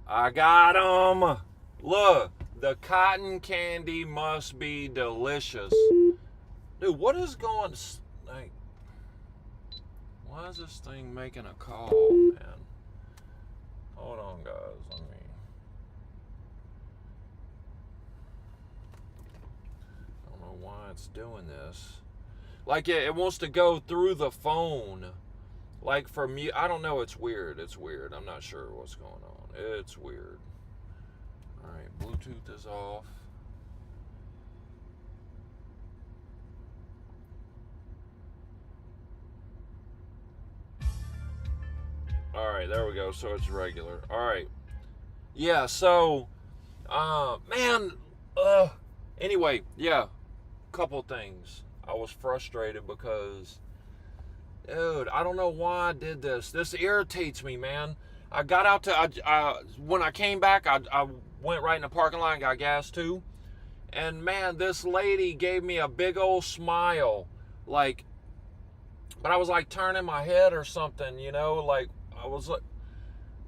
I got them. Look, the cotton candy must be delicious. Dude, what is going... Like, why is this thing making a call, man? Hold on, guys. Let me... I don't know why it's doing this. Like, it wants to go through the phone. Like, for me, I don't know. It's weird. It's weird. I'm not sure what's going on. It's weird. All right, Bluetooth is off. All right, there we go. So it's regular. All right. Yeah, so, man, anyway, yeah, couple things. I was frustrated because, dude, I don't know why I did this. This irritates me, man. I got out to, when I came back, I went right in the parking lot and got gas too. And man, this lady gave me a big old smile. Like, but I was like turning my head or something, you know, like I was like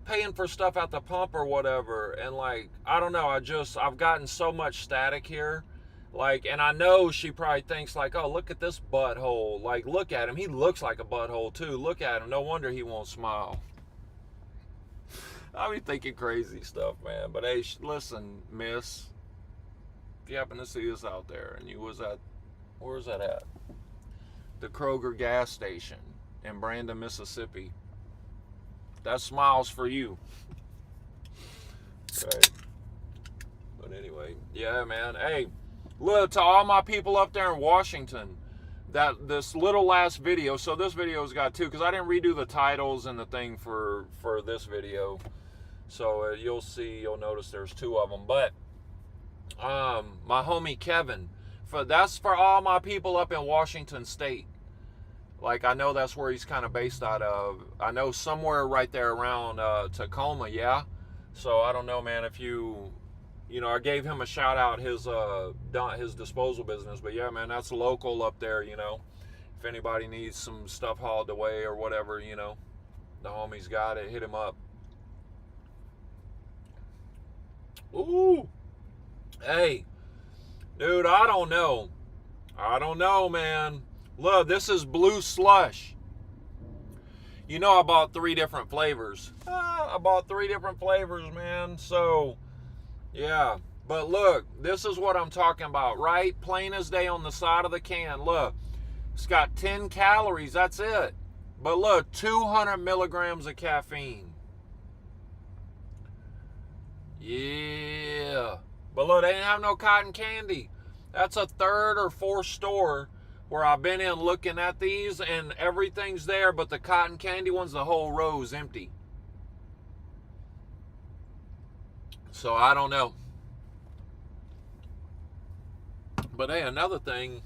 paying for stuff at the pump or whatever. And like, I don't know, I've gotten so much static here. Like, and I know she probably thinks like, oh, look at this butthole. Like, look at him. He looks like a butthole too. Look at him. No wonder he won't smile. I be thinking crazy stuff, man. But hey, listen, miss, if you happen to see us out there and you was at, where's that at? The Kroger gas station in Brandon, Mississippi. That smile's for you. Right. But anyway, yeah, man. Hey, look, to all my people up there in Washington, that this little last video, so this video's got two, because I didn't redo the titles and the thing for this video. So you'll notice there's two of them. But my homie Kevin, that's for all my people up in Washington State. Like, I know that's where he's kind of based out of. I know somewhere right there around Tacoma, yeah. So I don't know, man, if you know, I gave him a shout out, his disposal business. But yeah, man, that's local up there, you know. If anybody needs some stuff hauled away or whatever, you know, the homie's got it. Hit him up. Ooh. Hey, dude, I don't know. I don't know, man. Look, this is blue slush. You know, I bought 3 different flavors. I bought 3 different flavors, man. So, yeah. But look, this is what I'm talking about, right? Plain as day on the side of the can. Look, it's got 10 calories. That's it. But look, 200 milligrams of caffeine. Yeah. But look, they didn't have no cotton candy. That's a 3rd or 4th store where I've been in looking at these, and everything's there, but the cotton candy ones, the whole row's empty. So I don't know. But hey, another thing,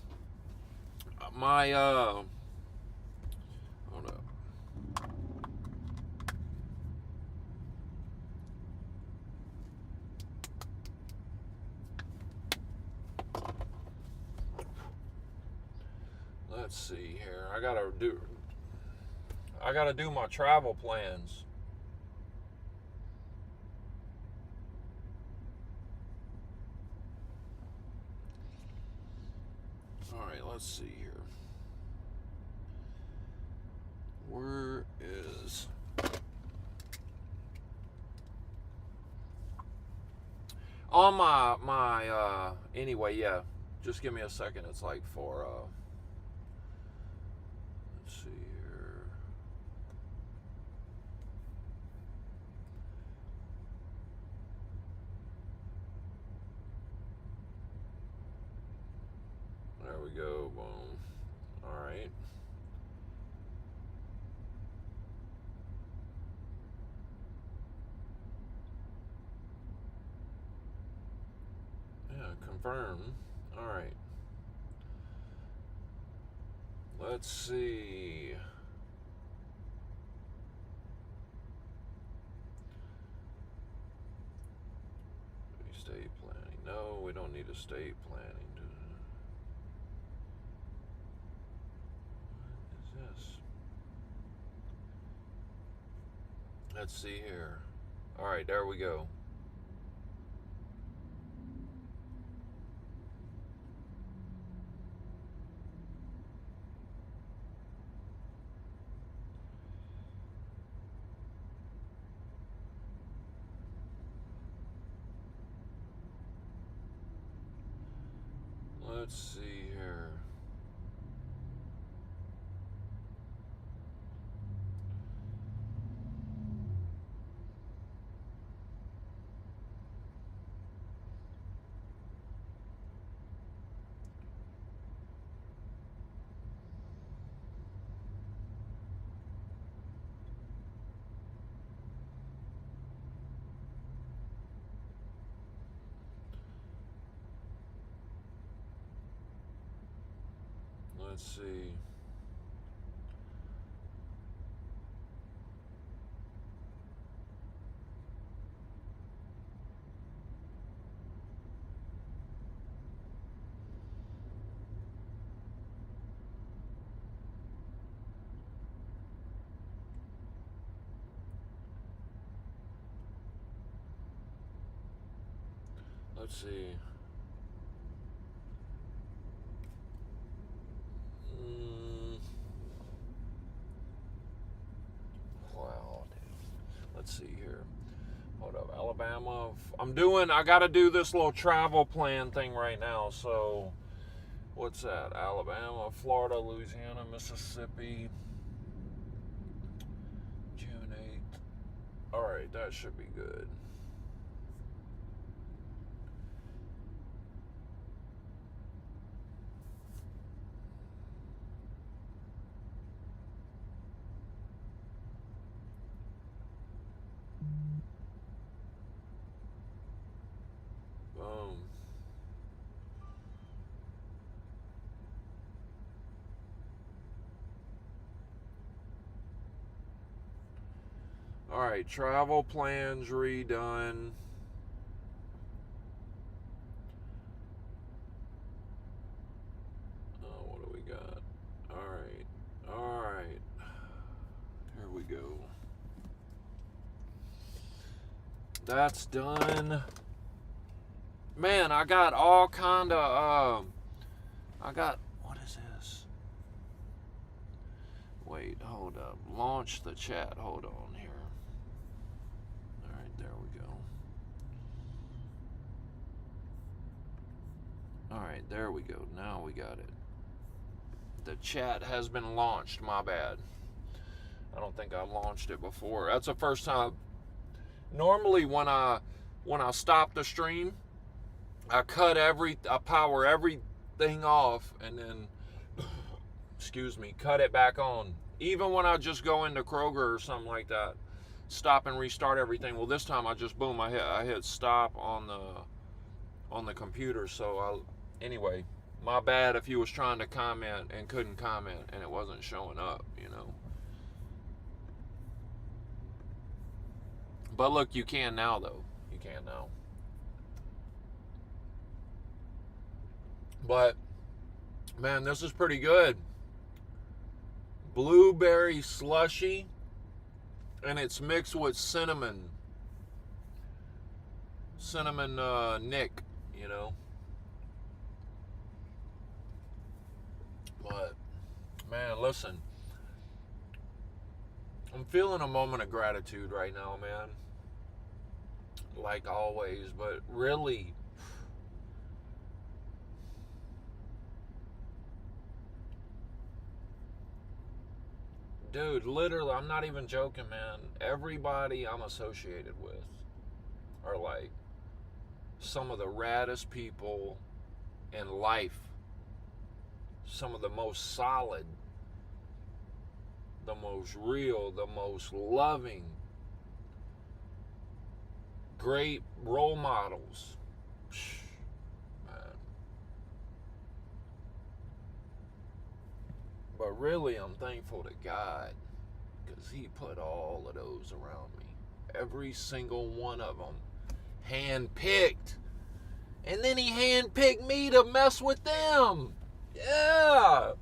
my hold up. Let's see here. I gotta do my travel plans. All right, let's see here. Where is on my anyway, yeah. Just give me a second. It's like for let's see here. There we go. Boom. All right. Yeah, confirm. All right. Let's see. Estate planning. No, we don't need estate planning. What is this? Let's see here. All right, there we go. Let's see here. Let's see. Let's see. Wow, dude. Let's see here. Hold up, Alabama. I gotta do this little travel plan thing right now. So, what's that? Alabama, Florida, Louisiana, Mississippi. June 8th. All right, that should be good. Boom. All right, travel plans redone. What do we got? All right. Here we go. That's done. Man, I got all kind of. What is this? Wait, hold up. Launch the chat. Hold on here. All right, there we go. All right, there we go. Now we got it. The chat has been launched. My bad. I don't think I launched it before. That's the first time. Normally, when I stop the stream, I power everything off, and then, cut it back on. Even when I just go into Kroger or something like that, stop and restart everything. Well, this time I just boom, I hit stop on the computer. So anyway, my bad if you was trying to comment and couldn't comment and it wasn't showing up, But look, you can now though. You can now. But man, this is pretty good. Blueberry slushy, and it's mixed with cinnamon nick, But man, listen, I'm feeling a moment of gratitude right now, man. Like always, but really, dude, literally, I'm not even joking, man. Everybody I'm associated with are like some of the raddest people in life. Some of the most solid, the most real, the most loving, great role models. Man. But really, I'm thankful to God because He put all of those around me. Every single one of them. Hand-picked. And then He hand-picked me to mess with them. Yeah.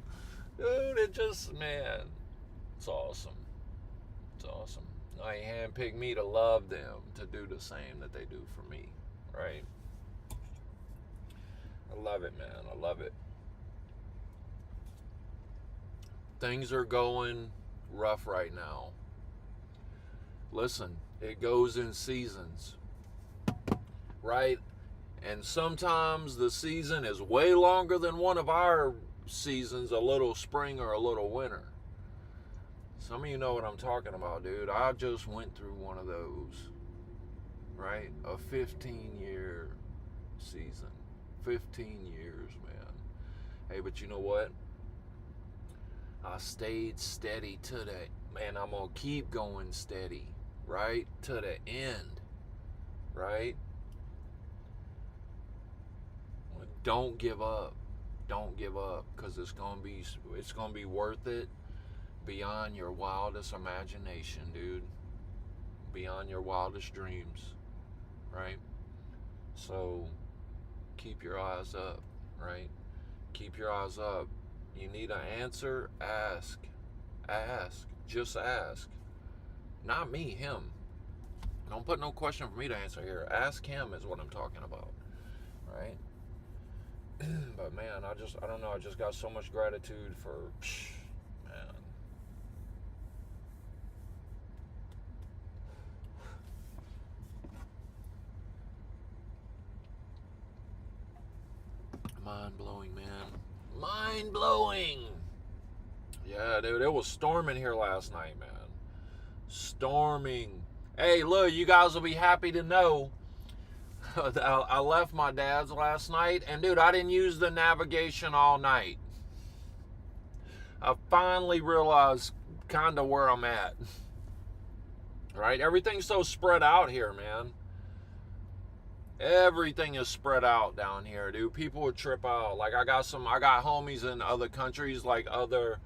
Dude, man, it's awesome. It's awesome. He handpicked me to love them, to do the same that they do for me, right? I love it, man. I love it. Things are going rough right now. Listen, it goes in seasons, right? And sometimes the season is way longer than one of our seasons, a little spring or a little winter. Some of you know what I'm talking about, dude. I just went through one of those, right? A 15-year season. 15 years, man. Hey, but you know what? I stayed steady to that. Man, I'm going to keep going steady, right? To the end, right? Don't give up. Don't give up, because it's going to be worth it beyond your wildest imagination, dude. Beyond your wildest dreams, right? So keep your eyes up, right? Keep your eyes up. You need an answer? Ask. Ask. Just ask. Not me, him. Don't put no question for me to answer here. Ask him is what I'm talking about, right? But man, I don't know. I just got so much gratitude for, man. Mind blowing, man. Mind blowing. Yeah, dude, it was storming here last night, man. Storming. Hey, look, you guys will be happy to know I left my dad's last night, and dude, I didn't use the navigation all night. I finally realized kind of where I'm at. Right? Everything's so spread out here, man. Everything is spread out down here, dude. People would trip out. Like I got homies in other countries, like other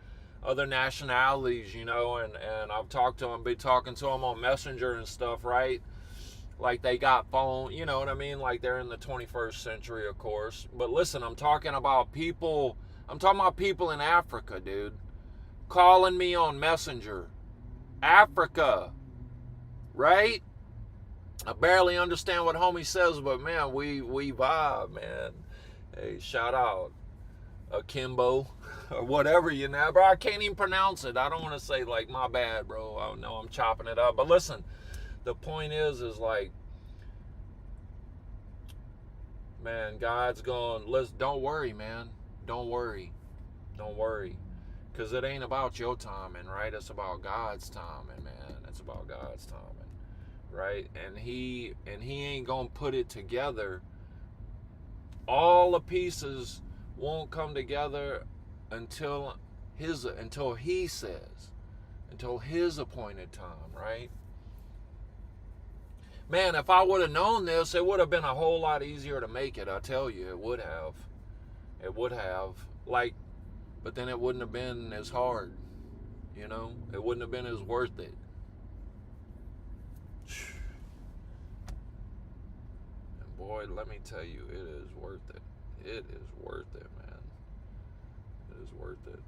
nationalities, you know, and I've talked to them, been talking to them on Messenger and stuff, right? Like they got phone, you know what I mean? Like they're in the 21st century, of course. But listen, I'm talking about people in Africa, dude. Calling me on Messenger. Africa. Right? I barely understand what homie says, but man, we vibe, man. Hey, shout out Akimbo or whatever, you know, bro. I can't even pronounce it. I don't want to say like my bad, bro. I know I'm chopping it up. But listen, the point is like, man, God's going, don't worry, man. Don't worry. Don't worry. Because it ain't about your timing, right? It's about God's timing, man. It's about God's timing, right? And he ain't going to put it together. All the pieces won't come together until he says, until his appointed time, right? Man, if I would have known this, it would have been a whole lot easier to make it. I tell you, it would have. It would have. Like, but then it wouldn't have been as hard. You know? It wouldn't have been as worth it. And boy, let me tell you, it is worth it. It is worth it, man. It is worth it.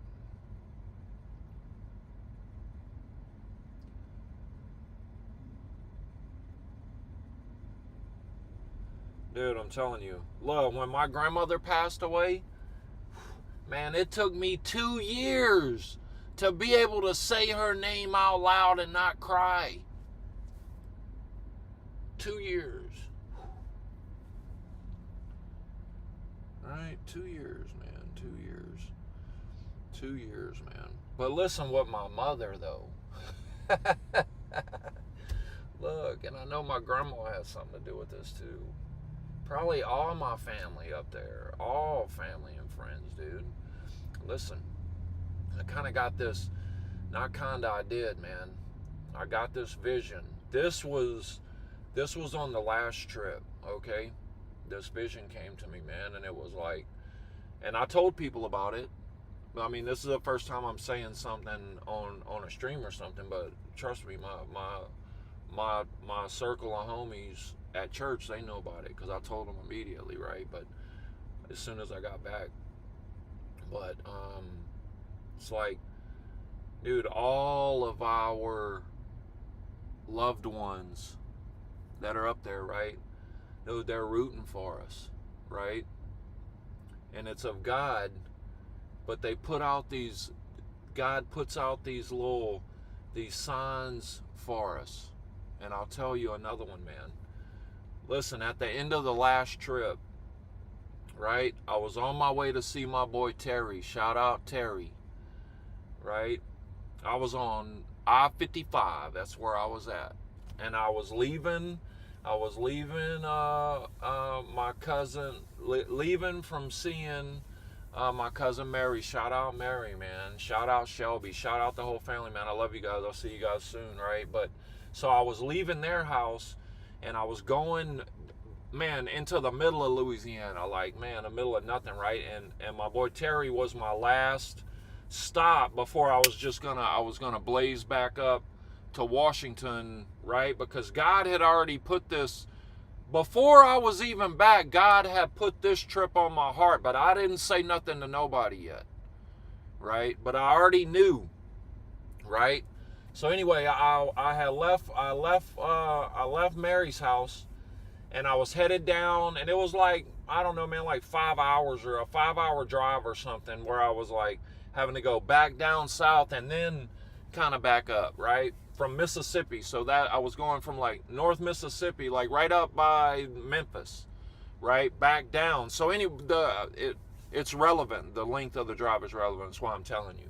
Dude, I'm telling you. Look, when my grandmother passed away, man, it took me 2 years to be able to say her name out loud and not cry. 2 years. Right? 2 years, man. 2 years. 2 years, man. But listen what my mother, though. Look, and I know my grandma has something to do with this, too. Probably all my family up there. All family and friends, dude. Listen, I kind of got this, not kind of, I did, man. I got this vision. This was on the last trip, okay? This vision came to me, man, and it was like, and I told people about it. I mean, this is the first time I'm saying something on a stream or something, but trust me, my circle of homies at church, they know about it because I told them immediately, right? But as soon as I got back, but it's like, dude, all of our loved ones that are up there, right? They're rooting for us, right? And it's of God, but they put out these, God puts out these signs for us. And I'll tell you another one, man. Listen, at the end of the last trip, right, I was on my way to see my boy Terry. Shout out Terry, right? I was on I-55. That's where I was at. And I was leaving my cousin, leaving from seeing my cousin Mary. Shout out Mary, man. Shout out Shelby. Shout out the whole family, man. I love you guys. I'll see you guys soon, right? But so I was leaving their house, and I was going, man, into the middle of Louisiana, like, man, the middle of nothing, right? And my boy Terry was my last stop before I was gonna blaze back up to Washington, right? Because God had already put this, before I was even back, God had put this trip on my heart, but I didn't say nothing to nobody yet, right? But I already knew, right? So anyway, I left Mary's house, and I was headed down, and it was like, I don't know, man, like 5 hours or a 5-hour drive or something, where I was like having to go back down south and then kind of back up, right? From Mississippi. So that I was going from like North Mississippi, like right up by Memphis, right? Back down. So it's relevant. The length of the drive is relevant. That's why I'm telling you.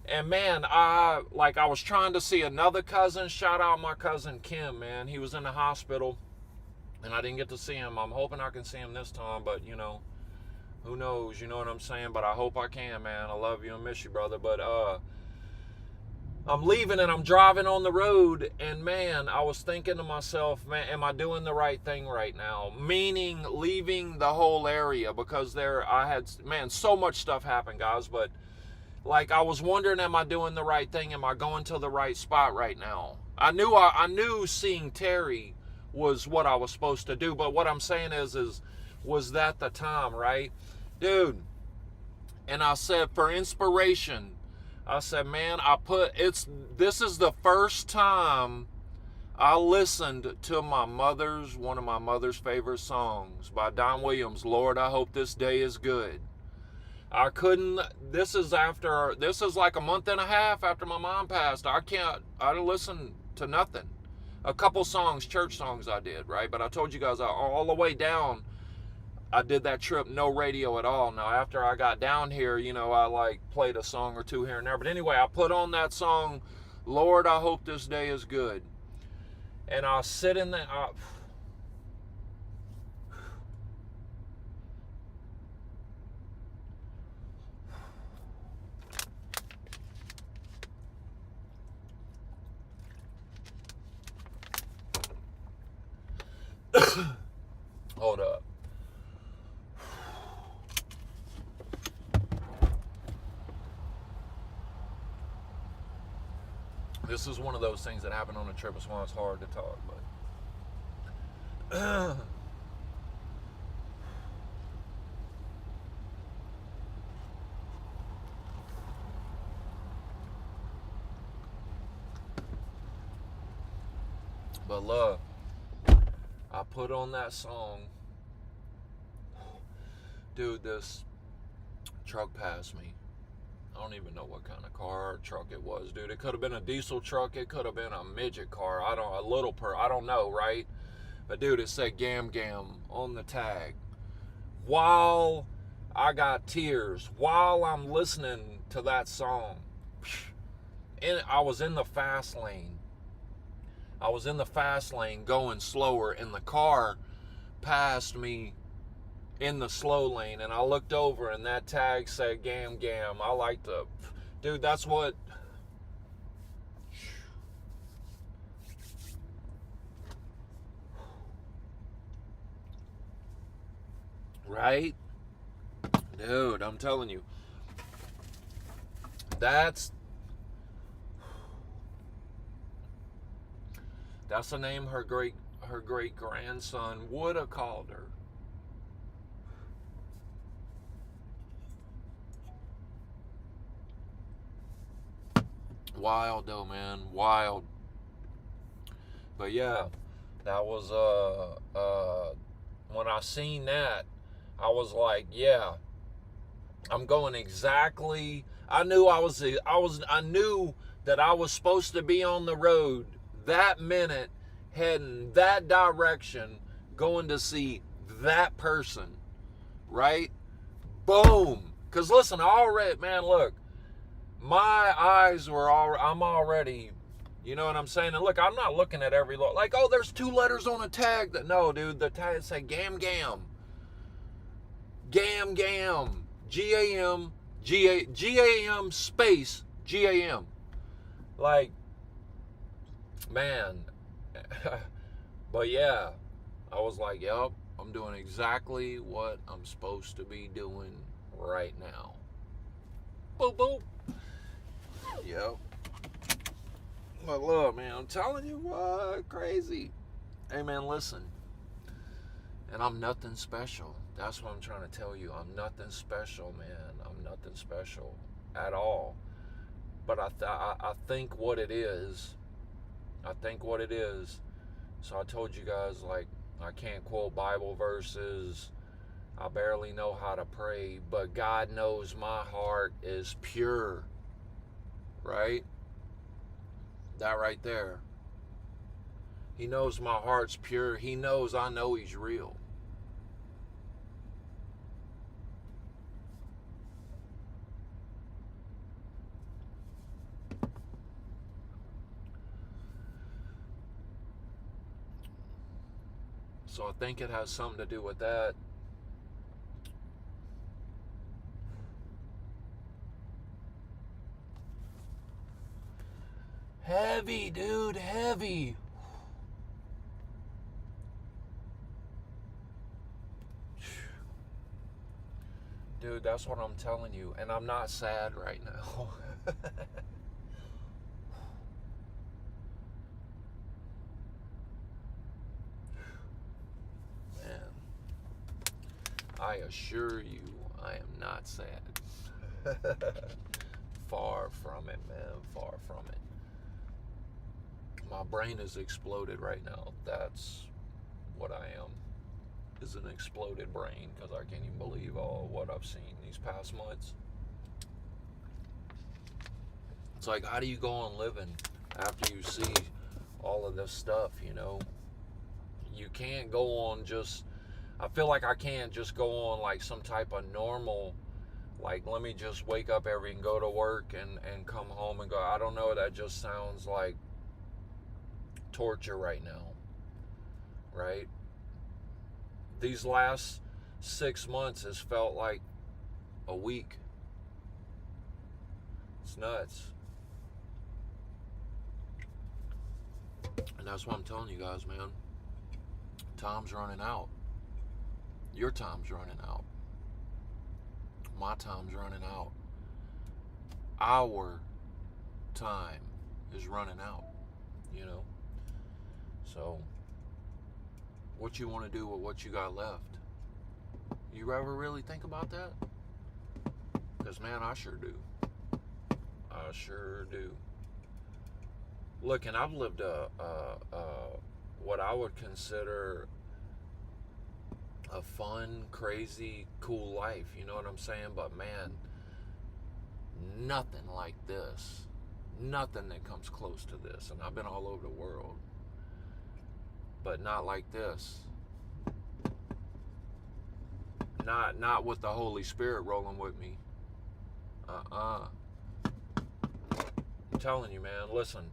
And man, I was trying to see another cousin. Shout out my cousin Kim, man. He was in the hospital, and I didn't get to see him. I'm hoping I can see him this time, but you know, who knows? You know what I'm saying? But I hope I can, man. I love you and miss you, brother. But I'm leaving and I'm driving on the road, and man, I was thinking to myself, man, am I doing the right thing right now? Meaning leaving the whole area, because so much stuff happened, guys, but like I was wondering, am I doing the right thing? Am I going to the right spot right now? I knew seeing Terry was what I was supposed to do, but what I'm saying was that the time, right? Dude, and I said, for inspiration, I said, man, this is the first time I listened to one of my mother's favorite songs by Don Williams, Lord, I Hope This Day Is Good. This is like a month and a half after my mom passed. I didn't listen to nothing. A couple songs, church songs I did, right? But I told you guys, all the way down, I did that trip, no radio at all. Now, after I got down here, you know, I like played a song or two here and there. But anyway, I put on that song, Lord, I Hope This Day Is Good. And I sit in there. Hold up. This is one of those things that happen on a trip. It's why it's hard to talk, but look, I put on that song. Dude, this truck passed me. I don't even know what kind of car or truck it was, dude. It could have been a diesel truck. It could have been a midget car. I don't know, right? But dude, it said Gam Gam on the tag. While I got tears, while I'm listening to that song, and I was in the fast lane. I was in the fast lane going slower, and the car passed me in the slow lane, and I looked over, and that tag said Gam Gam. I like to, dude, that's what, right? Dude, I'm telling you, that's the name her great grandson would have called her. Wild though, man. Wild. But yeah, that was when I seen that, I was like, yeah, I'm going exactly. I knew that I was supposed to be on the road that minute, heading that direction, going to see that person, right? Boom. Cause listen, I already, man, look, my eyes were all. I'm already. You know what I'm saying? And look, I'm not looking at every like, oh, there's 2 letters on a tag. That no, dude, the tag say gam gam. Gam gam. GAM GAM space GAM. Like, man. But yeah, I was like, yep, I'm doing exactly what I'm supposed to be doing right now. Boop boop. Yep. But look, man, I'm telling you what, crazy. Hey man, listen. And I'm nothing special. That's what I'm trying to tell you. I'm nothing special, man. I'm nothing special at all. But I think what it is. I think what it is. So I told you guys, like, I can't quote Bible verses. I barely know how to pray. But God knows my heart is pure. Right? That right there. He knows my heart's pure. He knows I know He's real. So I think it has something to do with that. Heavy, dude, heavy. Dude, that's what I'm telling you. And I'm not sad right now. Man, I assure you, I am not sad. Far from it, man. Far from it. My brain is exploded right now. That's what I am. Is an exploded brain, because I can't even believe all what I've seen these past months. It's like, how do you go on living after you see all of this stuff, you know? You can't go on just, I feel like I can't just go on like some type of normal, like, let me just wake up and go to work and come home and go. I don't know, that just sounds like torture right now, right? These last 6 months has felt like a week. It's nuts. And that's what I'm telling you guys, man. Time's running out. Your time's running out. My time's running out. Our time is running out, you know? So, what you want to do with what you got left? You ever really think about that? Because, man, I sure do. I sure do. Look, and I've lived what I would consider a fun, crazy, cool life. You know what I'm saying? But, man, nothing like this. Nothing that comes close to this. And I've been all over the world. But not like this. Not with the Holy Spirit rolling with me. I'm telling you, man, listen,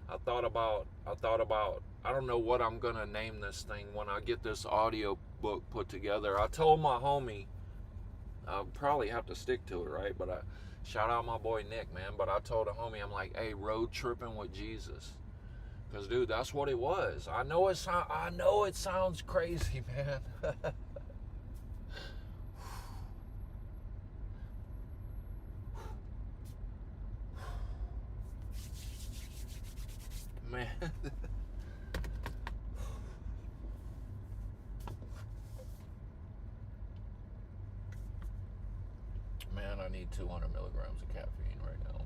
I thought about, I don't know what I'm going to name this thing when I get this audio book put together. I told my homie, I'll probably have to stick to it, right? But shout out my boy Nick, man. But I told a homie, I'm like, hey, road tripping with Jesus. Because, dude, that's what it was. I know it sounds crazy, man. Man. Man, I need 200 milligrams of caffeine right now.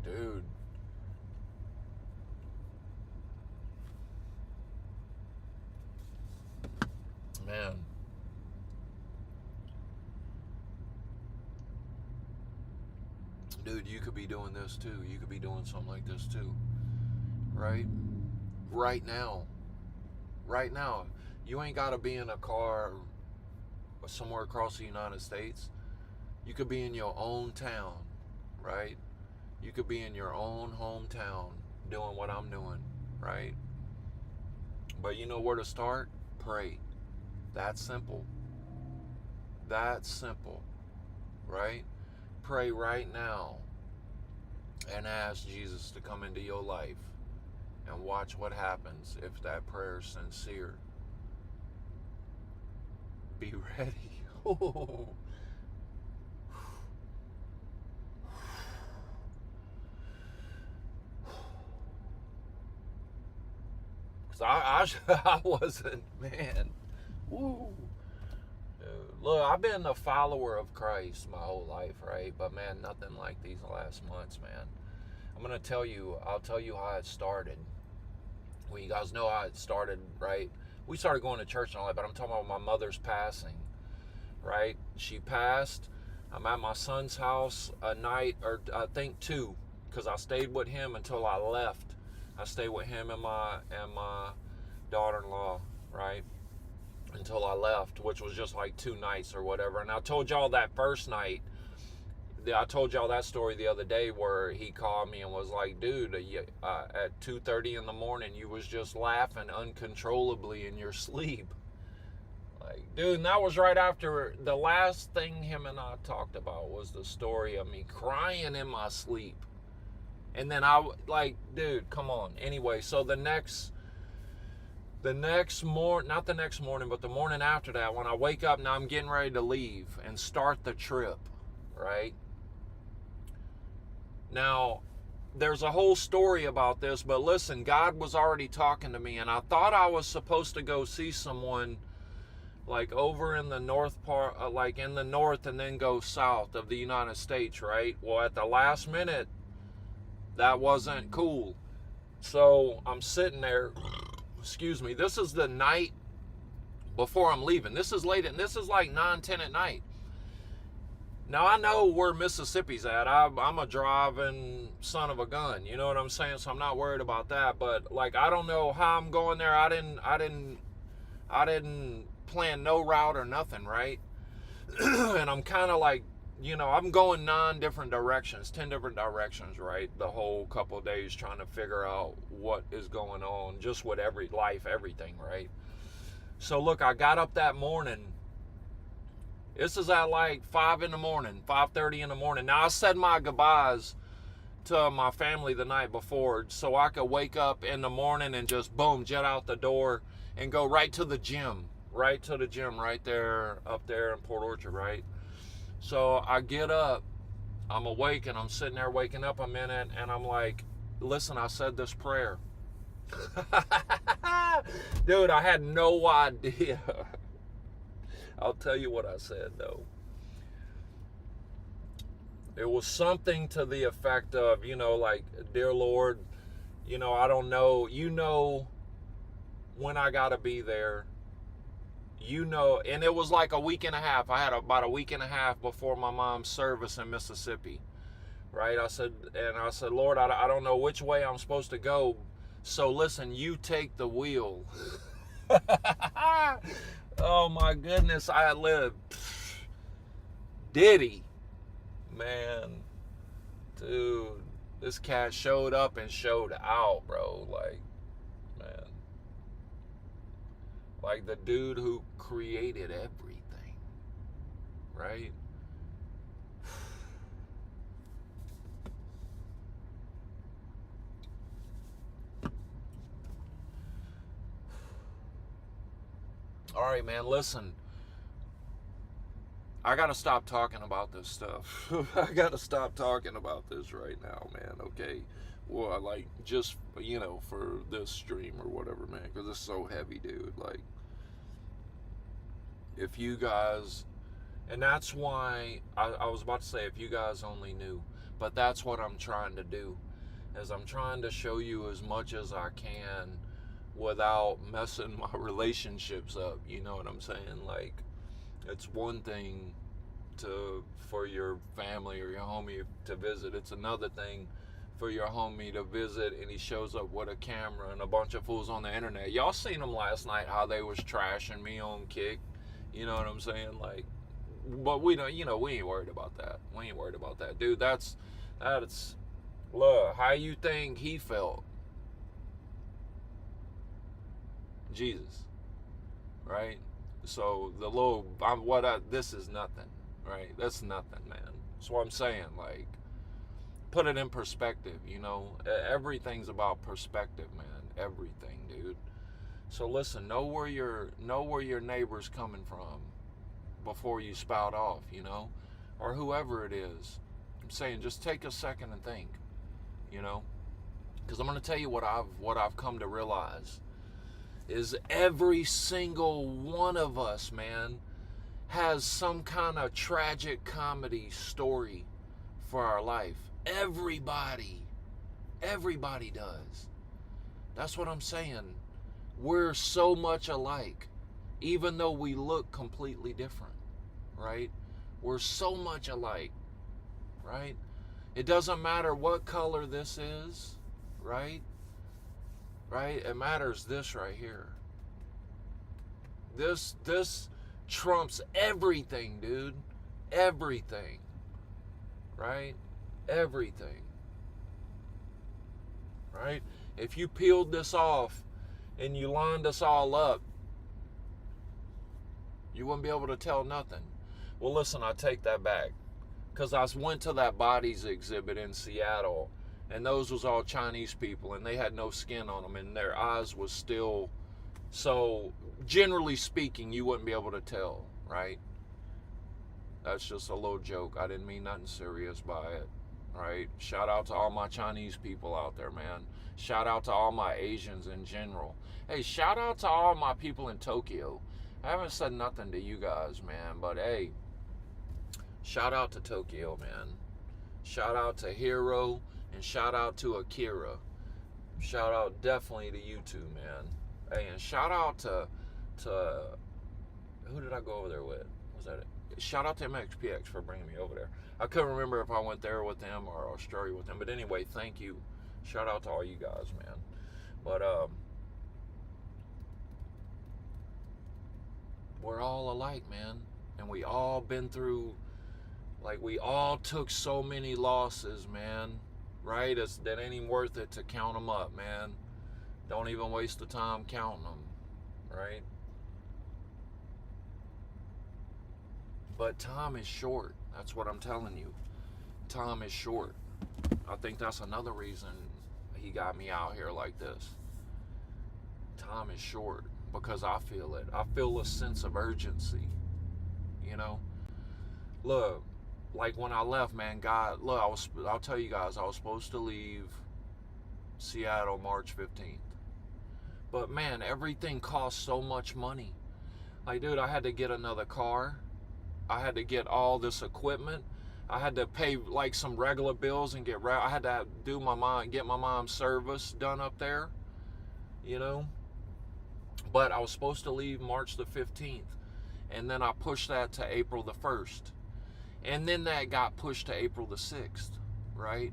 Dude. Man. Dude, you could be doing this too. You could be doing something like this too. Right? Right now. Right now. You ain't got to be in a car somewhere across the United States. You could be in your own town, right? You could be in your own hometown doing what I'm doing, right? But you know where to start? Pray. That's simple. That's simple, right? Pray right now and ask Jesus to come into your life and watch what happens if that prayer is sincere. Be ready. Oh. I wasn't, man. Woo. Dude, look, I've been a follower of Christ my whole life, right? But man, nothing like these last months, man. I'll tell you how it started. Well, you guys know how it started, right? We started going to church and all that, but I'm talking about my mother's passing, right? She passed. I'm at my son's house a night, or I think two, because I stayed with him until I left. I stayed with him and my daughter-in-law, right, until I left, which was just like 2 nights or whatever. And I told y'all that first night, I told y'all that story the other day where he called me and was like, dude, at 2:30 in the morning, you was just laughing uncontrollably in your sleep. Like, dude, and that was right after the last thing him and I talked about was the story of me crying in my sleep. And then dude, come on. Anyway, so the next morning, not the next morning, but the morning after that, when I wake up, now I'm getting ready to leave and start the trip, right? Now, there's a whole story about this, but listen, God was already talking to me, and I thought I was supposed to go see someone like over in the north part, like in the north, and then go south of the United States, right? Well, at the last minute, that wasn't cool. So I'm sitting there, excuse me, this is the night before I'm leaving. This is late, and this is like 9-10 at night. Now I know where Mississippi's at. I'm a driving son of a gun, you know what I'm saying? So I'm not worried about that. But like, I don't know how I'm going there. I didn't plan no route or nothing, right? And I'm kind of like, you know, I'm going 9 different directions, 10 different directions, right? The whole couple of days trying to figure out what is going on, just with everything, right? So look, I got up that morning. This is at like 5 in the morning, 5:30 in the morning. Now I said my goodbyes to my family the night before so I could wake up in the morning and just boom, jet out the door and go right to the gym right there, up there in Port Orchard, right? So I get up, I'm awake, and I'm sitting there waking up a minute, and I'm like, listen, I said this prayer. Dude, I had no idea. I'll tell you what I said, though. It was something to the effect of, you know, like, dear Lord, you know, I don't know, you know when I got to be there. You know, and it was like a week and a half. I had about a week and a half before my mom's service in Mississippi, right? I said, Lord, I don't know which way I'm supposed to go. So listen, you take the wheel. Oh my goodness, I lived. Diddy, man, dude, this cat showed up and showed out, bro. Like, man. Like the dude who created everything, right? All right, man, listen. I got to stop talking about this stuff. I got to stop talking about this right now, man, okay? Well, like, just, you know, for this stream or whatever, man, because it's so heavy, dude. Like, if you guys, and that's why I was about to say if you guys only knew, but that's what I'm trying to do, is I'm trying to show you as much as I can without messing my relationships up. You know what I'm saying? Like, it's one thing for your family or your homie to visit. It's another thing for your homie to visit and he shows up with a camera and a bunch of fools on the internet. Y'all seen them last night, how they was trashing me on Kick. You know what I'm saying? Like, but we don't, we ain't worried about that. We ain't worried about that. Dude, that's, look, how you think he felt? Jesus. Right? So this is nothing. Right? That's nothing, man. That's what I'm saying. Like, put it in perspective, everything's about perspective, man. Everything, dude. So listen, know where your neighbor's coming from before you spout off, or whoever it is. I'm saying, just take a second and think, because I'm going to tell you what I've come to realize is every single one of us, man, has some kind of tragic comedy story for our life. Everybody does. That's what I'm saying. We're so much alike, even though we look completely different, right? We're so much alike, right? It doesn't matter what color this is, right? Right? It matters this right here. This trumps everything, dude. Everything. Right? Everything. Right? If you peeled this off and you lined us all up, you wouldn't be able to tell nothing. Well, listen, I take that back. Because I went to that bodies exhibit in Seattle, and those was all Chinese people, and they had no skin on them, and their eyes was still, so generally speaking, you wouldn't be able to tell, right? That's just a little joke. I didn't mean nothing serious by it, right? Shout out to all my Chinese people out there, man. Shout out to all my Asians in general. Hey, shout out to all my people in Tokyo. I haven't said nothing to you guys, man, but hey, shout out to Tokyo, man. Shout out to Hiro, and shout out to Akira. Shout out definitely to you two, man. Hey, and shout out to who did I go over there with? Was that it? Shout out to MXPX for bringing me over there. I couldn't remember if I went there with them or Australia with them, but anyway, thank you. Shout out to all you guys, man. But we're all alike, man, and we all been through. Like, we all took so many losses, man, right? That ain't even worth it to count them up, man. Don't even waste the time counting them, right? But time is short. That's what I'm telling you. Time is short. I think that's another reason he got me out here like this. Time is short because I feel it. I feel a sense of urgency, Look, like when I left, man, God, look, I'll tell you guys, I was supposed to leave Seattle March 15th. But man, everything costs so much money. Like, dude, I had to get another car. I had to get all this equipment. I had to pay like some regular bills and I had to get my mom's service done up there, But I was supposed to leave March the 15th. And then I pushed that to April the 1st. And then that got pushed to April the 6th, right?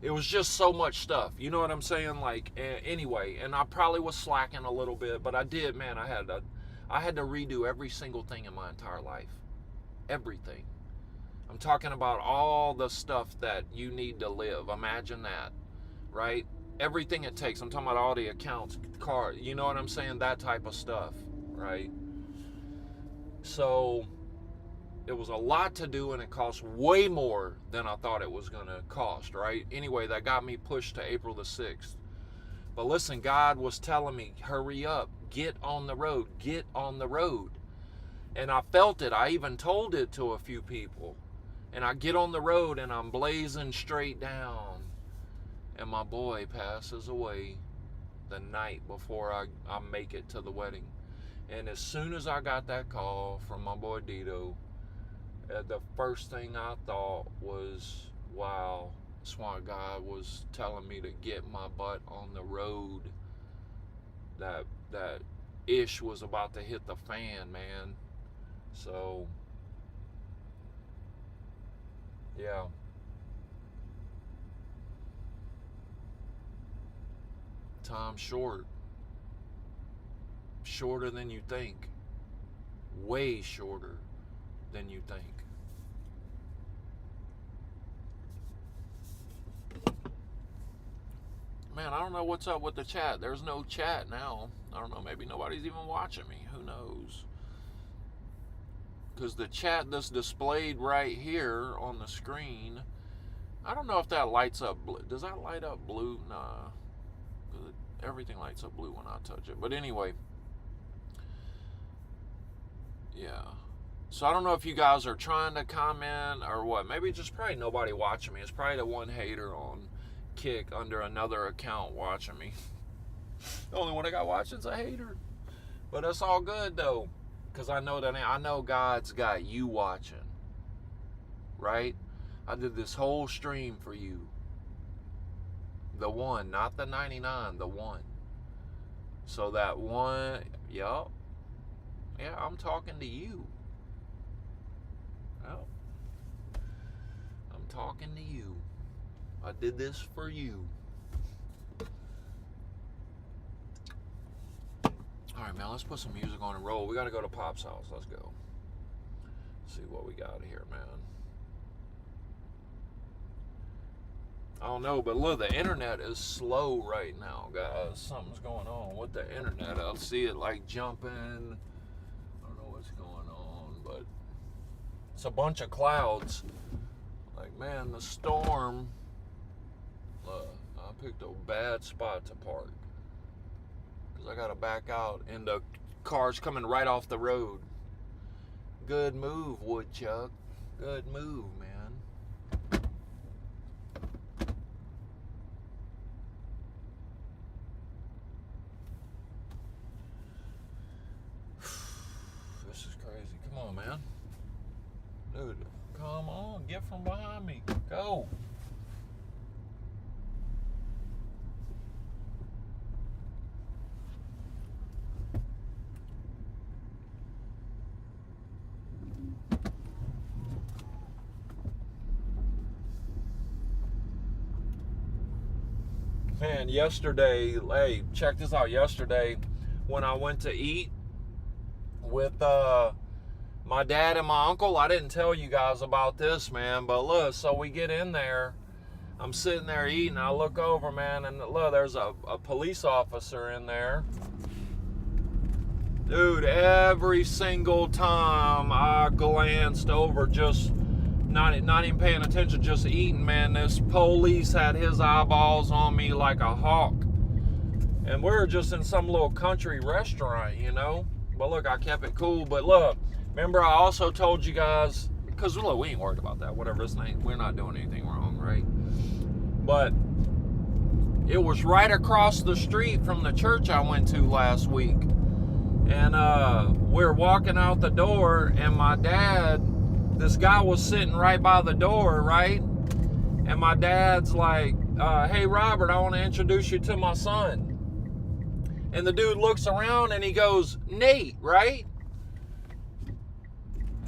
It was just so much stuff. You know what I'm saying? Like, anyway, and I probably was slacking a little bit, but I did, man. I had to redo every single thing in my entire life. Everything. I'm talking about all the stuff that you need to live. Imagine that, right? Everything it takes. I'm talking about all the accounts, car, you know what I'm saying? That type of stuff, right? So it was a lot to do, and it cost way more than I thought it was going to cost, right? Anyway, that got me pushed to April the 6th. But listen, God was telling me, hurry up, get on the road, get on the road. And I felt it. I even told it to a few people. And I get on the road, and I'm blazing straight down. And my boy passes away the night before I make it to the wedding. And as soon as I got that call from my boy Dito, the first thing I thought was, wow, that's why God was telling me to get my butt on the road. that ish was about to hit the fan, man. So yeah. Time short. Shorter than you think. Way shorter than you think. Man, I don't know what's up with the chat. There's no chat now. I don't know. Maybe nobody's even watching me. Who knows? Because the chat that's displayed right here on the screen, I don't know if that lights up blue. Does that light up blue? Nah. Everything lights up blue when I touch it. But anyway. Yeah. So I don't know if you guys are trying to comment or what. Maybe just probably nobody watching me. It's probably the one hater on Kick under another account watching me. The only one I got watching is a hater. But that's all good though. Because I know God's got you watching. Right? I did this whole stream for you. The one, not the 99, the one. So that one, yup. Yeah, I'm talking to you. Well, I'm talking to you. I did this for you. Alright, man, let's put some music on and roll. We gotta go to Pop's house. Let's go. See what we got here, man. I don't know, but look, the internet is slow right now, guys. Something's going on with the internet. I'll see it like jumping. I don't know what's going on, but it's a bunch of clouds. Like, man, the storm. I picked a bad spot to park. Because I got to back out, and the car's coming right off the road. Good move, Woodchuck. Good move, man. This is crazy. Come on, man. Dude, come on. Get from behind me. Go. Man, yesterday, hey, check this out. Yesterday, when I went to eat with my dad and my uncle, I didn't tell you guys about this, man, but look, so we get in there, I'm sitting there eating, I look over, man, and look, there's a police officer in there. Dude, every single time I glanced over, just not even paying attention, just eating, man, this police had his eyeballs on me like a hawk. And we were just in some little country restaurant, you know. But look, I kept it cool. But look, remember I also told you guys, because look, we ain't worried about that. Whatever his name, we're not doing anything wrong, right? But it was right across the street from the church I went to last week. And we're walking out the door, and my dad, this guy was sitting right by the door, right? And my dad's like, hey, Robert, I want to introduce you to my son. And the dude looks around and he goes, Nate, right?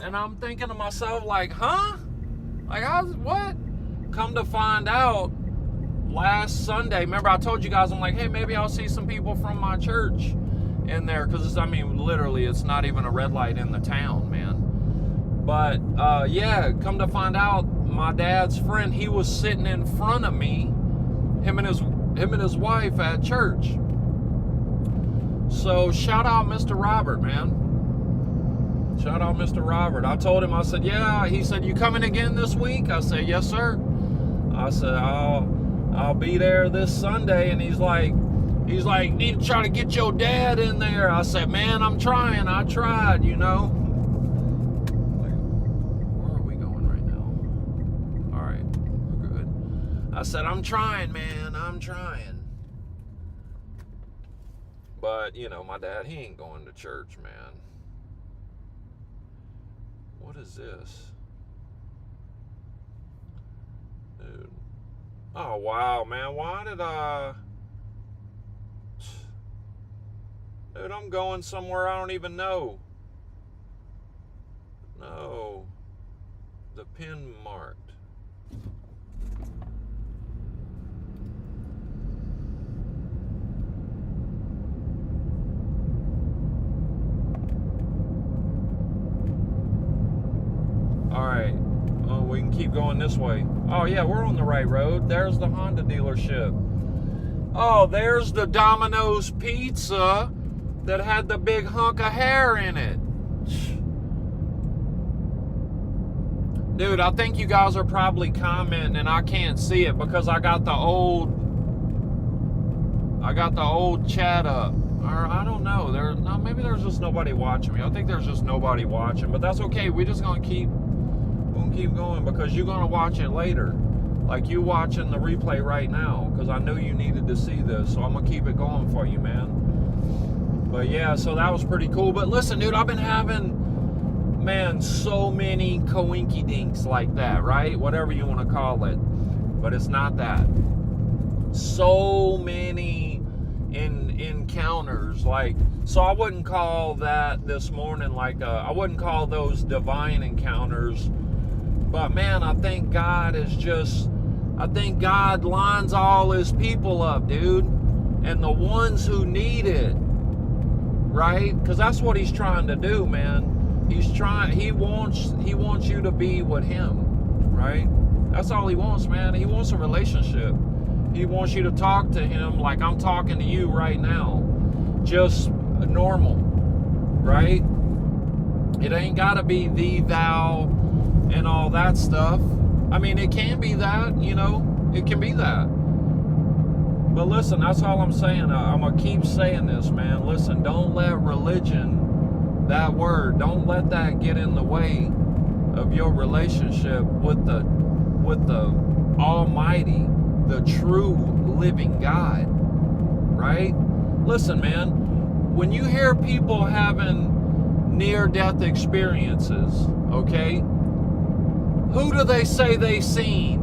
And I'm thinking to myself, like, huh? Like, what? Come to find out, last Sunday, remember I told you guys, I'm like, hey, maybe I'll see some people from my church in there. Because, I mean, literally, it's not even a red light in the town, man. But, yeah, come to find out, my dad's friend, he was sitting in front of me, him and his wife at church. So, shout out Mr. Robert, man. Shout out Mr. Robert. I told him, I said, yeah. He said, you coming again this week? I said, yes, sir. I said, I'll be there this Sunday. And he's like, need to try to get your dad in there. I said, man, I'm trying. I tried, you know. I said, I'm trying, man. I'm trying. But, you know, my dad, he ain't going to church, man. What is this? Dude. Oh, wow, man. Why did I... Dude, I'm going somewhere I don't even know. No. The pin marked. Alright. Oh, we can keep going this way. Oh, yeah, we're on the right road. There's the Honda dealership. Oh, there's the Domino's pizza that had the big hunk of hair in it. Dude, I think you guys are probably commenting and I can't see it because I got the old chat up. Or I don't know. Maybe there's just nobody watching me. I think there's just nobody watching, but that's okay. We're just gonna keep going because you're gonna watch it later. Like you watching the replay right now, because I knew you needed to see this, so I'm gonna keep it going for you, man. But yeah, so that was pretty cool. But listen, dude, I've been having, man, so many coinkydinks like that, right? Whatever you want to call it, but it's not that. So many encounters, like, so I wouldn't call that this morning like I wouldn't call those divine encounters. But man, I think God lines all his people up, dude. And the ones who need it, right? Because that's what he's trying to do, man. He wants you to be with him, right? That's all he wants, man. He wants a relationship. He wants you to talk to him like I'm talking to you right now. Just normal, right? It ain't gotta be thee, thou, and all that stuff. I mean, it can be that, you know, it can be that. But listen, that's all I'm saying. I'm going to keep saying this, man. Listen, don't let religion, that word, don't let that get in the way of your relationship with the Almighty, the true living God, right? Listen, man, when you hear people having near-death experiences, okay, who do they say they seen?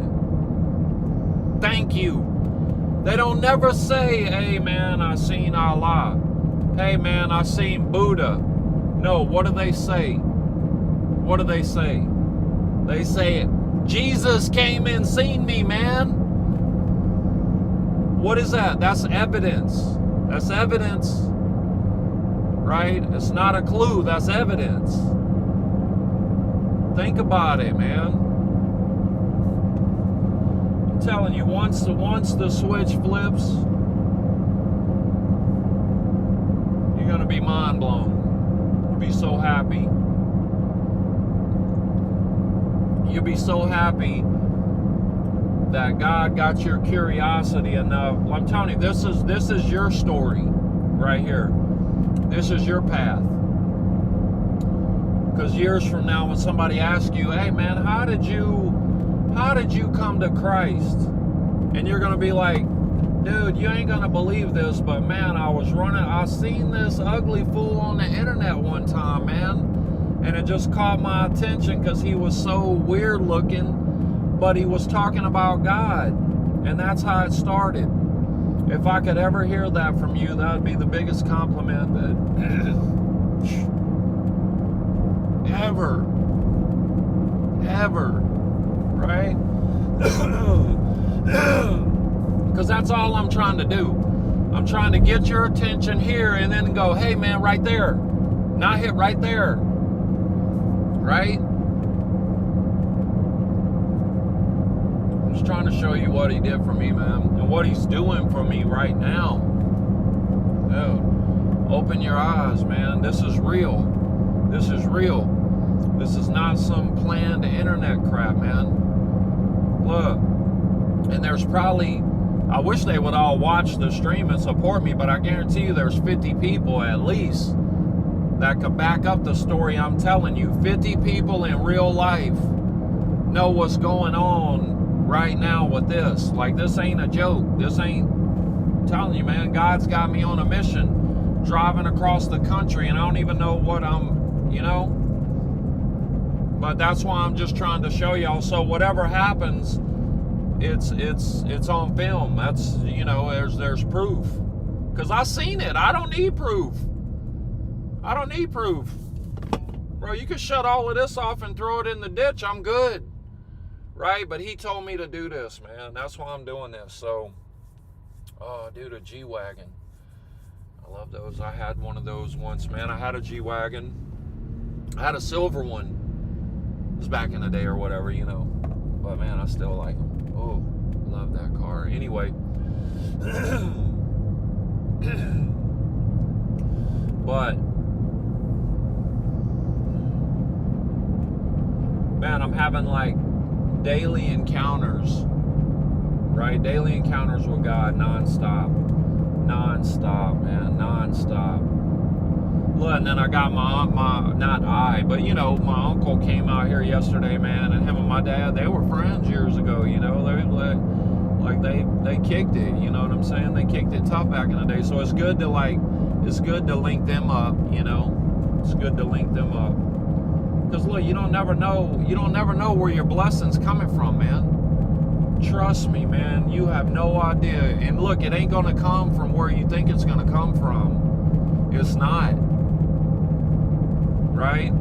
Thank you. They don't never say, hey man, I seen Allah. Hey man, I seen Buddha. No, what do they say? What do they say? They say, Jesus came and seen me, man. What is that? That's evidence. That's evidence. Right? It's not a clue, that's evidence. Think about it, man. I'm telling you, once the switch flips, you're gonna be mind blown. You'll be so happy. You'll be so happy that God got your curiosity enough. I'm telling you, this is your story right here. This is your path. Because years from now, when somebody asks you, hey man, how did you come to Christ? And you're gonna be like, dude, you ain't gonna believe this, but man, I seen this ugly fool on the internet one time, man. And it just caught my attention because he was so weird looking, but he was talking about God. And that's how it started. If I could ever hear that from you, that would be the biggest compliment that ever, right? Because that's all I'm trying to do. I'm trying to get your attention here and then go, hey man, right there. Not hit right there. Right? I'm just trying to show you what he did for me, man. And what he's doing for me right now. Dude, open your eyes, man. This is real. This is real. This is not some planned internet crap, man. Look. And there's probably, I wish they would all watch the stream and support me, but I guarantee you there's 50 people at least that could back up the story I'm telling you. 50 people in real life know what's going on right now with this. Like, this ain't a joke. This ain't, I'm telling you, man, God's got me on a mission, driving across the country, and I don't even know what I'm, you know. But that's why I'm just trying to show y'all. So whatever happens, it's on film. That's, you know, there's proof. Because I seen it. I don't need proof. I don't need proof. Bro, you can shut all of this off and throw it in the ditch. I'm good. Right? But he told me to do this, man. That's why I'm doing this. So, oh, dude, a G-Wagon. I love those. I had one of those once, man. I had a G-Wagon. I had a silver one. It was back in the day or whatever, you know. But, man, I still like them. Oh, love that car. Anyway. But, man, I'm having, like, daily encounters, right? Daily encounters with God nonstop, man, nonstop. Look, and then I got but you know, my uncle came out here yesterday, man, and him and my dad, they were friends years ago, you know. They kicked it, you know what I'm saying? They kicked it tough back in the day. So it's good to link them up, you know. It's good to link them up. Because look, you don't never know where your blessing's coming from, man. Trust me, man, you have no idea. And look, it ain't gonna come from where you think it's gonna come from. It's not. Right?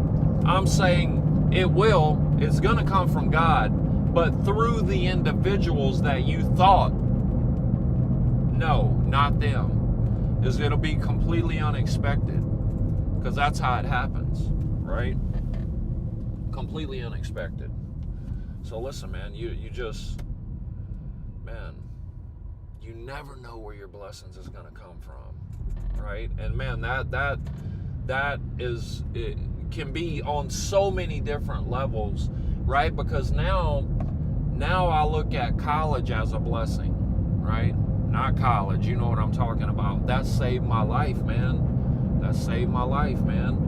I'm saying it will. It's gonna come from God, but through the individuals that you thought, no, not them. It'll be completely unexpected. Because that's how it happens, right? Completely unexpected. So listen, man, you never know where your blessings is going to come from, right? And man, that it can be on so many different levels, right? Because now I look at college as a blessing, right? Not college, you know what I'm talking about. That saved my life, man. That saved my life, man.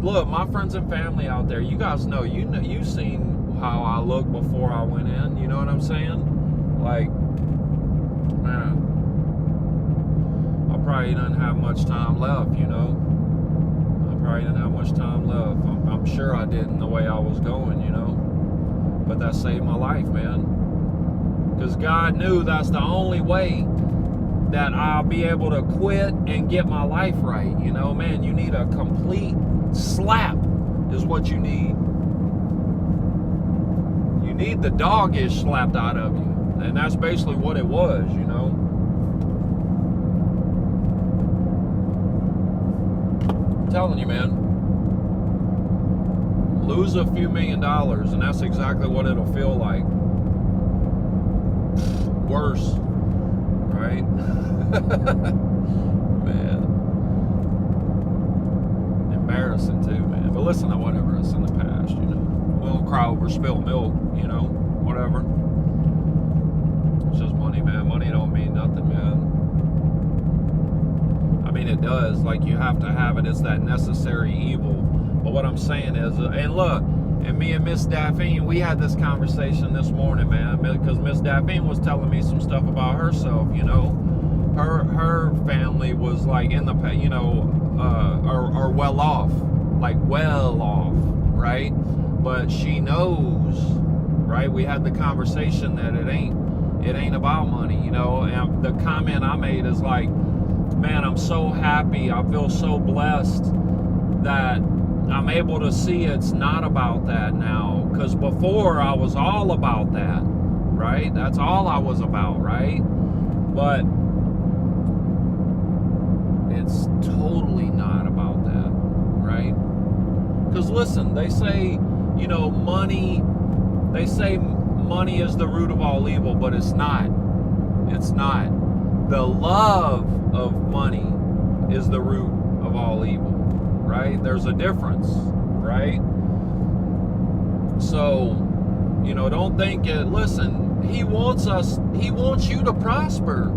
Look, my friends and family out there, you guys know, you've seen how I looked before I went in, you know what I'm saying? Like, man, I probably didn't have much time left, you know? I'm sure I didn't the way I was going, you know? But that saved my life, man. Because God knew that's the only way that I'll be able to quit and get my life right, you know? Man, you need a complete slap is what you need. You need the dog-ish slapped out of you. And that's basically what it was, you know. I'm telling you, man. Lose a few $1 million and that's exactly what it'll feel like. Worse. Right? Man. Embarrassing too, man. But listen to whatever, it's in the past, you know. We don't cry over spilled milk, you know, whatever. It's just money, man. Money don't mean nothing, man. I mean, it does. Like, you have to have it. It's that necessary evil. But what I'm saying is, and look, and me and Miss Daphne, we had this conversation this morning, man, because Miss Daphne was telling me some stuff about herself, you know. Her family was like in the, you know, are well off, right? But she knows, right? We had the conversation that it ain't about money, you know. And the comment I made is like, man, I'm so happy. I feel so blessed that I'm able to see it's not about that now. Because before I was all about that, right? That's all I was about, right? But it's totally not about that, right? Because listen, they say, you know, money is the root of all evil, but it's not. It's not. The love of money is the root of all evil, right? There's a difference, right? So, you know, don't think it. Listen, he wants you to prosper.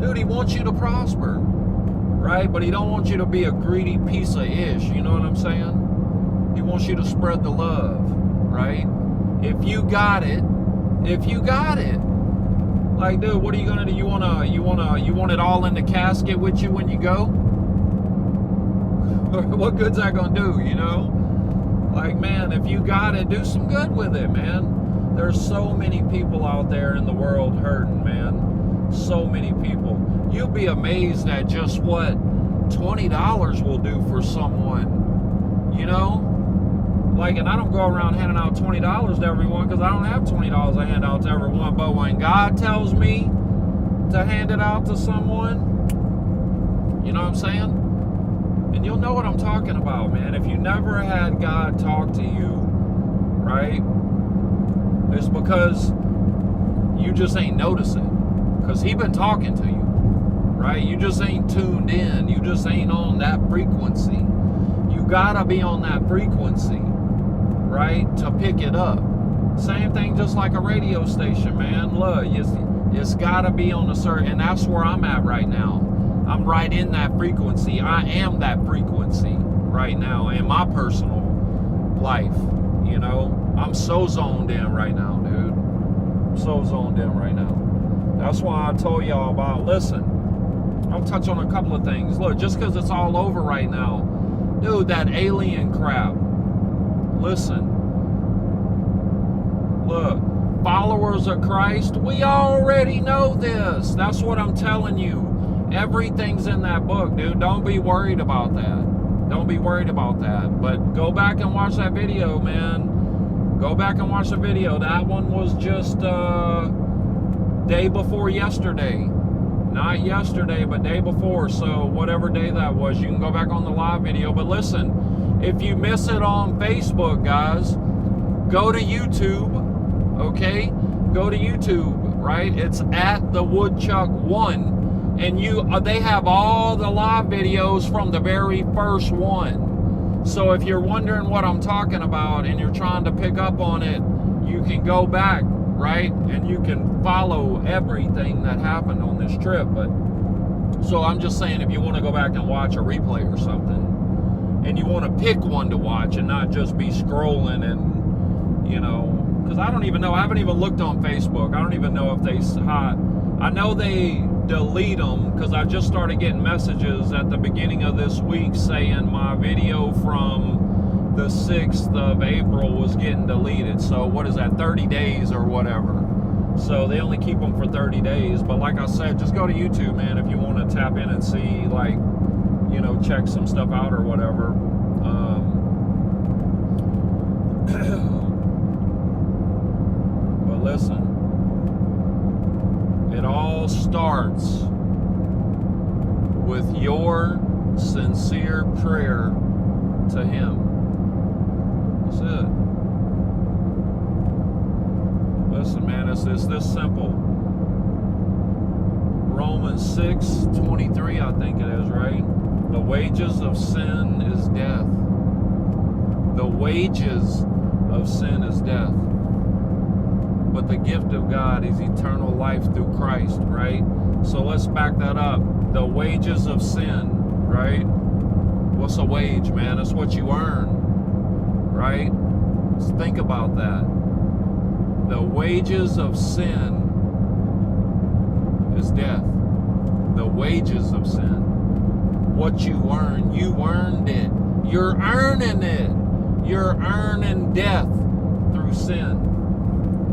Dude, he wants you to prosper, right? But he don't want you to be a greedy piece of ish, you know what I'm saying? He wants you to spread the love, right? If you got it. Like, dude, what are you gonna do? You want it all in the casket with you when you go? What good's that gonna do, you know? Like, man, if you got it, do some good with it, man. There's so many people out there in the world hurting, man. So many people. You'll be amazed at just what $20 will do for someone, you know? Like, and I don't go around handing out $20 to everyone because I don't have $20 to hand out to everyone. But when God tells me to hand it out to someone, you know what I'm saying? And you'll know what I'm talking about, man. If you never had God talk to you, right? It's because you just ain't noticing. Because he been talking to you, right? You just ain't tuned in. You just ain't on that frequency. You gotta be on that frequency, right? To pick it up. Same thing just like a radio station, man. Look, it's gotta be on a certain, and that's where I'm at right now. I'm right in that frequency. I am that frequency right now in my personal life, you know? I'm so zoned in right now, dude. I'm so zoned in right now. That's why I told y'all about, listen, I'll touch on a couple of things. Look, just because it's all over right now, dude, that alien crap, listen, look, followers of Christ, we already know this. That's what I'm telling you. Everything's in that book, dude. Don't be worried about that. Don't be worried about that. But go back and watch that video, man. Go back and watch the video. That one was just day before yesterday. Not yesterday, but day before. So whatever day that was, you can go back on the live video. But listen, if you miss it on Facebook, guys, go to YouTube, okay? Go to YouTube, right? It's at the Woodchuck1. And they have all the live videos from the very first one. So if you're wondering what I'm talking about and you're trying to pick up on it, you can go back, right? And you can follow everything that happened on this trip. But so I'm just saying, if you want to go back and watch a replay or something, and you want to pick one to watch and not just be scrolling and, you know, because I don't even know. I haven't even looked on Facebook. I don't even know if they I know they delete them because I just started getting messages at the beginning of this week saying my video from the 6th of April was getting deleted. So what is that, 30 days or whatever? So they only keep them for 30 days. But like I said, just go to YouTube, man, if you want to tap in and see, like, you know, check some stuff out or whatever. But listen, it all starts with your sincere prayer to him. That's it. Listen, man, it's this simple. Romans 6:23, I think it is, right? The wages of sin is death. The wages of sin is death. But the gift of God is eternal life through Christ, right? So let's back that up. The wages of sin, right? What's a wage, man? It's what you earn, right? Let's think about that. The wages of sin is death. The wages of sin. What you earn, you earned it. You're earning it. You're earning death through sin.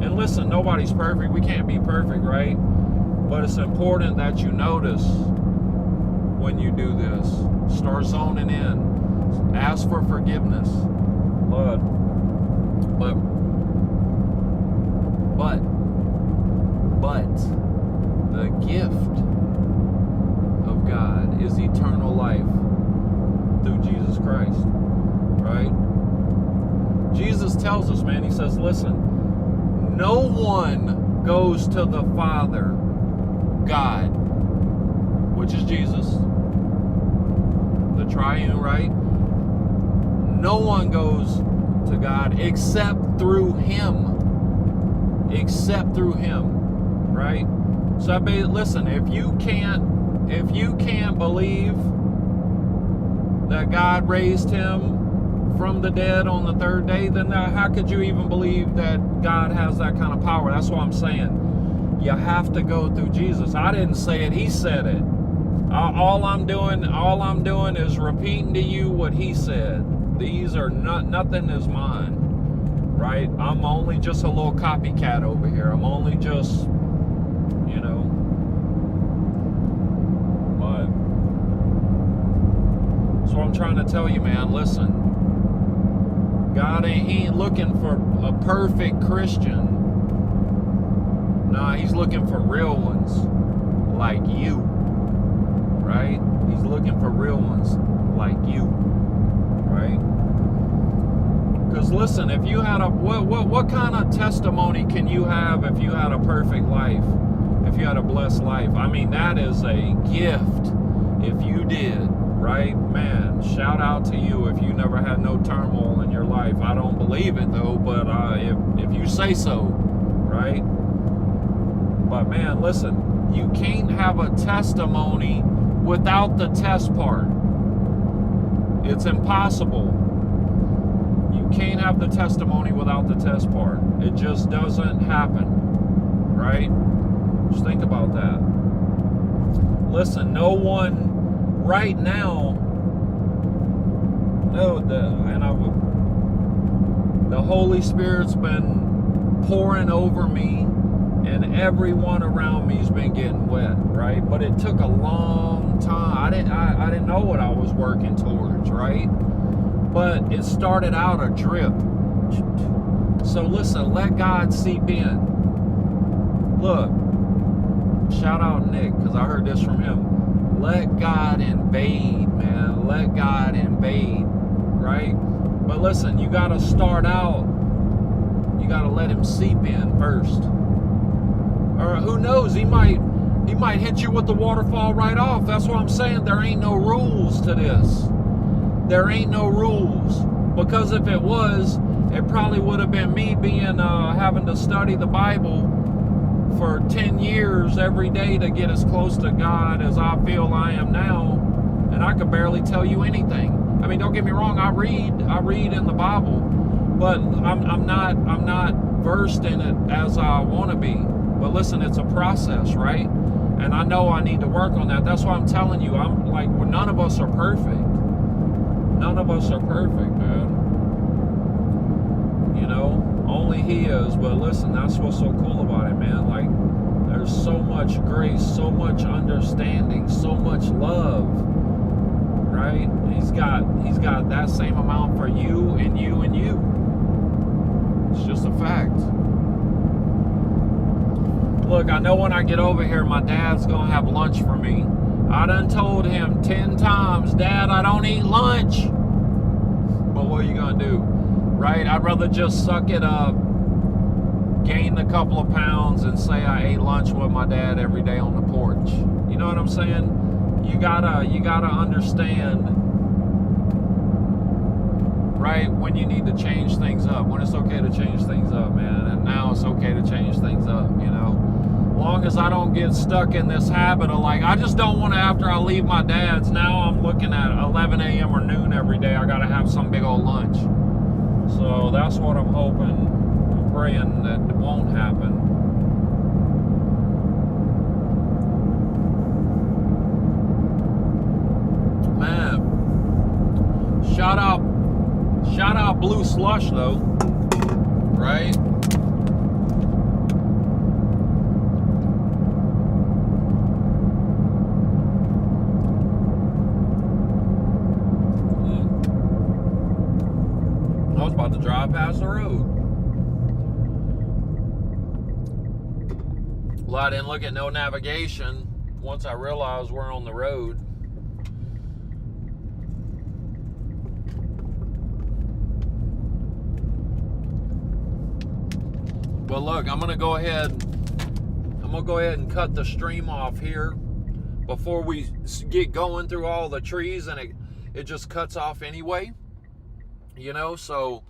And listen, nobody's perfect. We can't be perfect, right? But it's important that you notice when you do this. Start zoning in. Ask for forgiveness. Lord. But the gift of God is eternal life through Jesus Christ, right? Jesus tells us, man, he says, listen, no one goes to the Father, God, which is Jesus, the triune, right? No one goes to God except through him. Except through him, right? So listen, if you can't believe that God raised him from the dead on the third day, then how could you even believe that God has that kind of power? That's what I'm saying. You have to go through Jesus. I didn't say it, he said it. All I'm doing is repeating to you what he said. These are nothing is mine, right? I'm only just a little copycat over here. I'm only just, you know, I'm trying to tell you, man. Listen, he ain't looking for a perfect Christian. Nah, he's looking for real ones like you, right? He's looking for real ones like you, right? Because listen, if you had what kind of testimony can you have if you had a perfect life, if you had a blessed life? I mean, that is a gift if you did, right? Man, shout out to you if you never had no turmoil in your life. I don't believe it though, but if you say so, right? But man, listen, you can't have a testimony without the test part. It's impossible. You can't have the testimony without the test part. It just doesn't happen, right? Just think about that. Listen, no one right now, the Holy Spirit's been pouring over me, and everyone around me's been getting wet, right? But it took a long time. I didn't know what I was working towards, right? But it started out a drip. So listen, let God seep in. Look, shout out Nick, because I heard this from him. Let God invade, man. Let God invade, right? But listen, you got to start out. You got to let him seep in first. Or who knows, he might hit you with the waterfall right off. That's what I'm saying. There ain't no rules to this. There ain't no rules. Because if it was, it probably would have been me being having to study the Bible for 10 years every day to get as close to God as I feel I am now, and I could barely tell you anything. I mean, don't get me wrong, I read in the Bible, but I'm not versed in it as I want to be. But listen, it's a process, right? And I know I need to work on that. That's why I'm telling you, I'm like, well, none of us are perfect. None of us are perfect, man. You know, only he is. But listen, that's what's so cool about it, man. Like, there's so much grace, so much understanding, so much love, right? He's got that same amount for you and you and you. It's just a fact. Look, I know when I get over here, my dad's gonna have lunch for me. I done told him 10 times, Dad, I don't eat lunch. But what are you gonna do, right? I'd rather just suck it up, gain a couple of pounds, and say I ate lunch with my dad every day on the porch. You know what I'm saying? You gotta understand, right, when you need to change things up, when it's okay to change things up, man. And now it's okay to change things up, you know? As long as I don't get stuck in this habit of like, I just don't want to, after I leave my dad's, now I'm looking at 11 a.m. or noon every day, I got to have some big old lunch. So that's what I'm hoping, I'm praying that it won't happen. Man, shout out Blue Slush though, right? I was about to drive past the road. Well, I didn't look at no navigation once I realized we're on the road. But look, I'm gonna go ahead and cut the stream off here before we get going through all the trees, and it just cuts off anyway. You know, so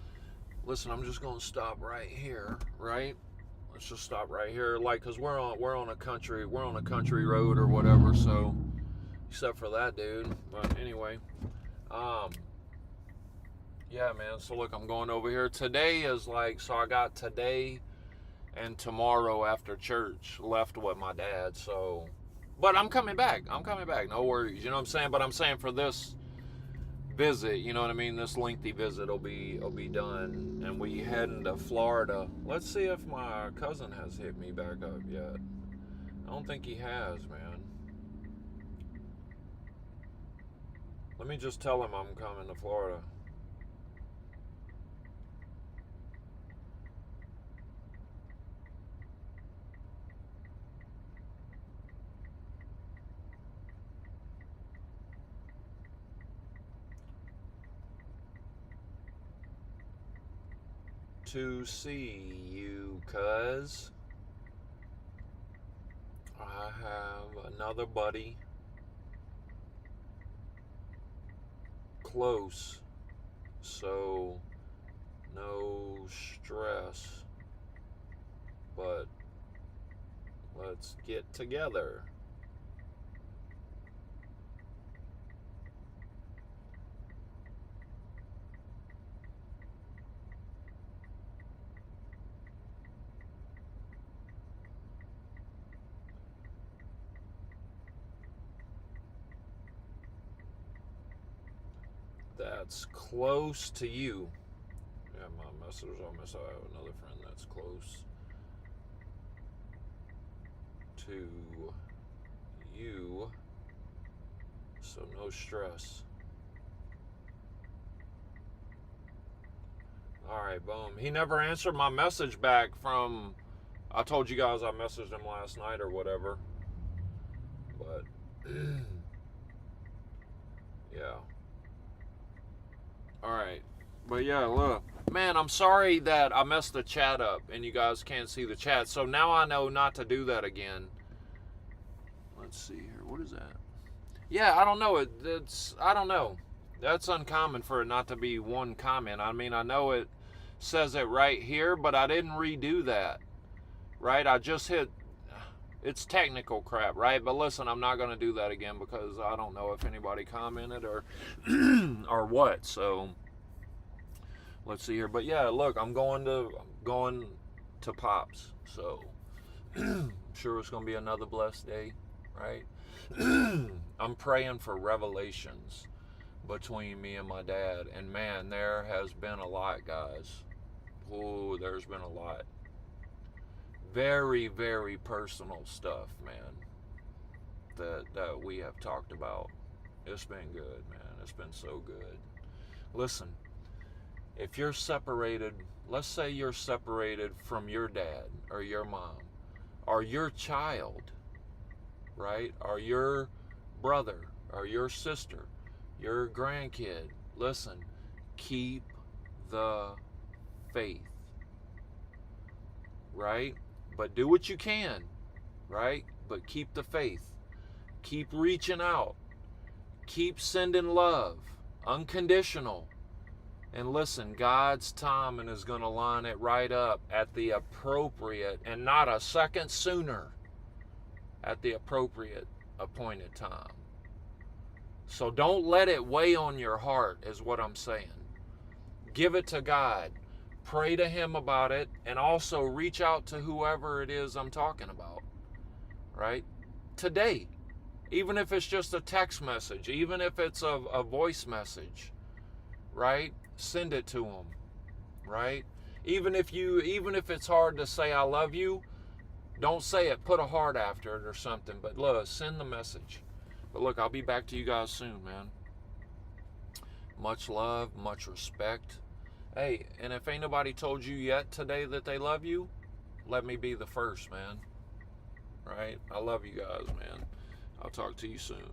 listen, I'm just gonna stop right here, right? Let's just stop right here, like, cause we're on a country road or whatever. So, except for that dude. But anyway, yeah, man. So look, I'm going over here. Today is like, so I got today and tomorrow after church left with my dad. So, but I'm coming back. No worries. You know what I'm saying? But I'm saying for this visit, you know what I mean? This lengthy visit will be done, and we heading to Florida. Let's see if my cousin has hit me back up yet. I don't think he has, man. Let me just tell him I'm coming to Florida. To see you, cuz I have another buddy close, so no stress, but let's get together. That's close to you. Yeah, my message on this. I have another friend that's close to you, so no stress. Alright, boom. He never answered my message back from. I told you guys I messaged him last night or whatever. But, yeah. Alright. But yeah, look. Man, I'm sorry that I messed the chat up and you guys can't see the chat. So now I know not to do that again. Let's see here. What is that? Yeah, I don't know. I don't know. That's uncommon for it not to be one comment. I mean, I know it says it right here, but I didn't redo that. Right? I just hit. It's technical crap, right? But listen, I'm not going to do that again because I don't know if anybody commented or or what. So let's see here. But yeah, look, I'm going to Pops. So I'm sure it's going to be another blessed day, right? I'm praying for revelations between me and my dad, and man, there has been a lot, guys. Oh, there's been a lot. Very, very personal stuff, man, that we have talked about. It's been good, man. It's been so good. Listen, if you're separated, let's say you're separated from your dad or your mom or your child, right? Or your brother or your sister, your grandkid. Listen, keep the faith, right? But do what you can, right? But keep the faith. Keep reaching out. Keep sending love, unconditional. And listen, God's timing is going to line it right up at the appropriate, and not a second sooner, at the appropriate appointed time. So don't let it weigh on your heart, is what I'm saying. Give it to God. Pray to Him about it, and also reach out to whoever it is I'm talking about, right? Today, even if it's just a text message, even if it's a voice message, right? Send it to them, right? Even if it's hard to say I love you, don't say it. Put a heart after it or something. But look, send the message. But look, I'll be back to you guys soon, man. Much love, much respect. Hey, and if ain't nobody told you yet today that they love you, let me be the first, man. Right? I love you guys, man. I'll talk to you soon.